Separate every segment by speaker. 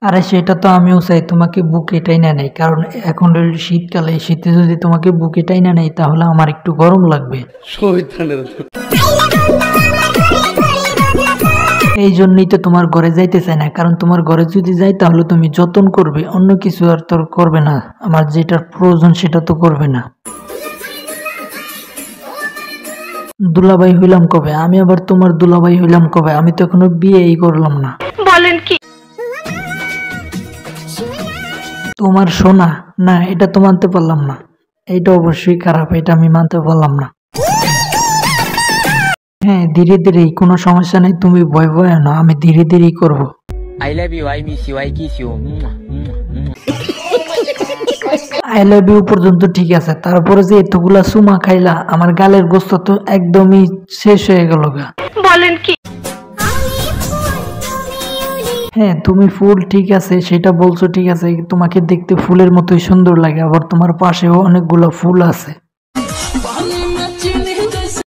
Speaker 1: আরে সেটা তো আমিও চাই তোমাকে বুকে টাইনা নেই, কারণ এখন হলো শীতকালে, শীতে যদি তোমাকে বুকে টাইনা নেই তাহলে আমার একটু গরম লাগবে। এই জন্যই তো তোমার ঘরে যাইতে চাই না, কারণ তোমার ঘরে যদি যাই তাহলে তুমি যত্ন করবে, অন্য কিছু আর তোর করবে না, আমার যেটার প্রয়োজন সেটা তো করবে না। দুলাভাই হইলাম কবে? আমি আবার তোমার দুলাভাই হইলাম কবে? আমি তো এখনো বিয়েই করলাম না।
Speaker 2: বলেন কি?
Speaker 1: তোমার সোনা না, এটা তো মানতে পারলাম না, এটা অবশ্যই খারাপ, এটা আমি মানতে পারলাম না। হ্যাঁ, ধীরে ধীরেই, কোনো সমস্যা নেই, তুমি ভয় ভয় না, আমি ধীরে ধীরেই করব।
Speaker 3: I love you, I miss you, I kiss you.
Speaker 1: I love you পর্যন্ত ঠিক আছে, তারপরে যে এতগুলা সুমা খাইলা, আমার গালের গোস্ত তো একদমই শেষ হয়ে গেল গা।
Speaker 2: বলেন কি?
Speaker 1: হ্যাঁ, তুমি ফুল ঠিক আছে, সেটা বলছো ঠিক আছে, তোমাকে দেখতে ফুলের মতোই সুন্দর লাগে, আবার তোমার পাশেও অনেকগুলো ফুল আছে।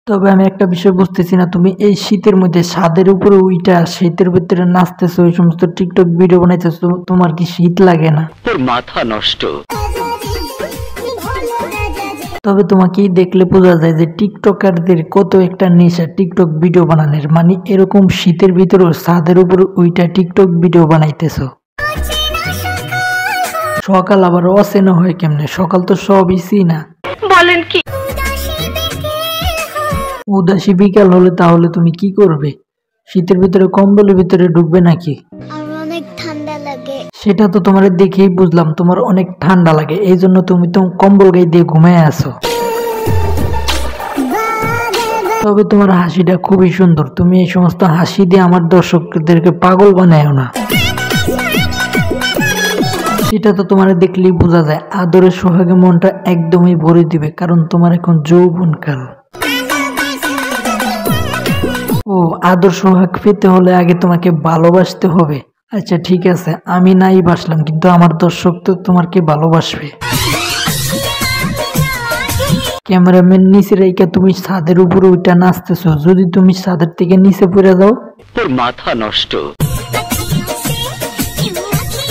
Speaker 1: তবে আমি একটা বিষয় বুঝতেছি না, তুমি এই শীতের মধ্যে ছাদের উপরে উইটা শীতের ভিতরে নাচতেছো, ওই সমস্ত টিকটক ভিডিও বানাইতেছো, তোমার কি শীত লাগে না?
Speaker 3: তোর মাথা নষ্ট।
Speaker 1: তবে তোমাকে দেখলে বোঝা যায় যে টিকটকারদের কত একটা নেশা টিকটক ভিডিও বানানোর, মানে এরকম শীতের ভিতরেও ছাদের উপর ওইটা টিকটক ভিডিও বানাইতেছো। সকাল আবার অচেনা হয় কেমনে? সকাল তো সবই চিনা।
Speaker 2: বলেন কি?
Speaker 1: উদাসী বিকাল হলে তাহলে তুমি কি করবে? শীতের ভিতরে কম্বলের ভিতরে ঢুকবে নাকি?
Speaker 4: অনেক ঠান্ডা লাগে।
Speaker 1: সেটা তো তোমার দেখেই বুঝলাম, তোমার অনেক ঠান্ডা লাগে, এই জন্য তুমি তো কম্বল গায়ে দিয়ে ঘুমিয়ে আছো। তবে তোমার হাসিটা খুবই সুন্দর, তুমি এই সমস্ত হাসি দিয়ে আমার দর্শকদেরকে পাগল বানায়ও না। সেটা তো তোমার দেখলেই বোঝা যায়, আদরের সোহাগে মনটা একদমই ভরে দিবে, কারণ তোমার এখন যৌবনকাল। ও, আদর সোহাগ পেতে হলে আগে তোমাকে ভালোবাসতে হবে। আচ্ছা ঠিক আছে, আমি নাই বাসলাম, কিন্তু আমার দর্শক তো তোমাকে ভালোবাসবে। ক্যামেরাম্যান নিচে রেখে তুমি ছাদের উপরে উঠে নাচতেছো, যদি তুমি ছাদের থেকে নিচে পড়ে যাও?
Speaker 3: তোর মাথা নষ্ট।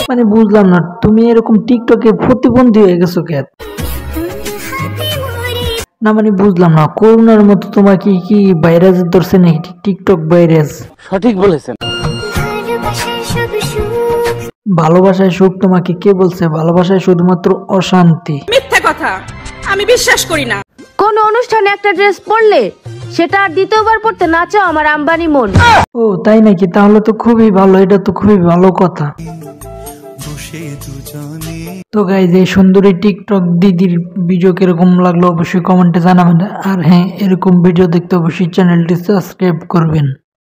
Speaker 1: মানে বুঝলাম না, তুমি এরকম টিকটকে প্রতিবন্ধী হয়ে গেছো কেন? না মানে বুঝলাম না, করোনার মতো তোমাকে কি ভাইরাস ধরছে নাকি? TikTok virus?
Speaker 3: সঠিক বলেছেন।
Speaker 1: ভালোবাসায় সুখ তোমাকে কে বলছে? ভালোবাসায় শুধুমাত্র অশান্তি।
Speaker 2: মিথ্যা কথা, আমি বিশ্বাস করি না।
Speaker 5: কোন অনুষ্ঠানে একটা ড্রেস পরলে সেটা আর দ্বিতীয়বার পরতে না চাও আমার আম্বানি মন।
Speaker 1: ও তাই নাকি? তাহলে তো খুবই ভালো, এটা তো খুবই ভালো কথা। তো গাইজ, এই সুন্দরী টিকটক দিদির ভিডিও কিরকম লাগলো অবশ্যই কমেন্টে জানাবেন, আর হ্যাঁ, এরকম ভিডিও দেখতে অবশ্যই চ্যানেলটি সাবস্ক্রাইব করবেন।